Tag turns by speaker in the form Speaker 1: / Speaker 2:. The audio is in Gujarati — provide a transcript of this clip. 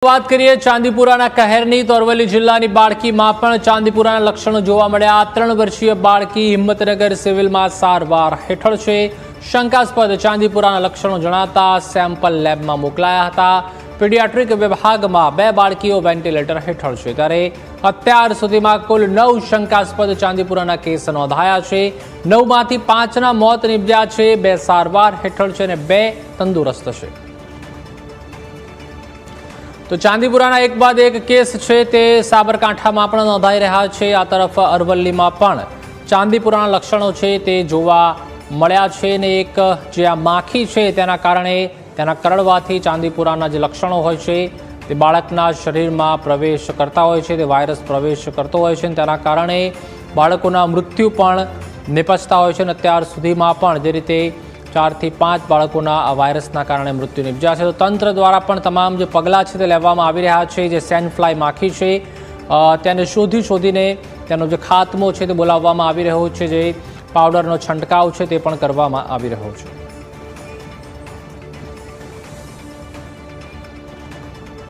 Speaker 1: વાત કરીએ ચાંદીપુરાના કહેરની તો અરવલ્લી જિલ્લાની બાળકીમાં પણ ચાંદીપુરાના લક્ષણો જોવા મળ્યા। 3 વર્ષીય બાળકી હિંમતનગર સિવિલમાં સારવાર હેઠળ છે। શંકાસ્પદ ચાંદીપુરાના લક્ષણો જણાતા સેમ્પલ લેબમાં મોકલાયા હતા। પીડિયાટ્રિક વિભાગમાં 2 બાળકીઓ વેન્ટિલેટર હેઠળ છે, ત્યારે અત્યાર સુધીમાં કુલ 9 શંકાસ્પદ ચાંદીપુરાના કેસ નોંધાયા છે। 9માંથી 5ના મોત નિપજ્યા છે, 2 સારવાર હેઠળ છે અને 2 તંદુરસ્ત છે। તો ચાંદીપુરાના એક બાદ એક કેસ છે તે સાબરકાંઠામાં પણ નોંધાઈ રહ્યા છે। આ તરફ અરવલ્લીમાં પણ ચાંદીપુરાના લક્ષણો છે તે જોવા મળ્યા છે અને એક જે આ માખી છે તેના કારણે તેના કરડવાથી ચાંદીપુરાના જે લક્ષણો હોય છે તે બાળકના શરીરમાં પ્રવેશ કરતા હોય છે, તે વાયરસ પ્રવેશ કરતો હોય છે અને તેના કારણે બાળકોના મૃત્યુ પણ નિપજતા હોય છે અને અત્યાર સુધીમાં પણ જે રીતે 4 થી 5 બાળકોના આ વાયરસના કારણે મૃત્યુ નિપજ્યા છે। તો તંત્ર દ્વારા પણ તમામ જે પગલાં છે તે લેવામાં આવી રહ્યા છે। જે સેન્ડફ્લાય માખી છે તેને શોધીને તેનો જે ખાત્મો છે તે બોલાવવામાં આવી રહ્યો છે, જે પાવડરનો છંટકાવ છે તે પણ કરવામાં આવી રહ્યો છે।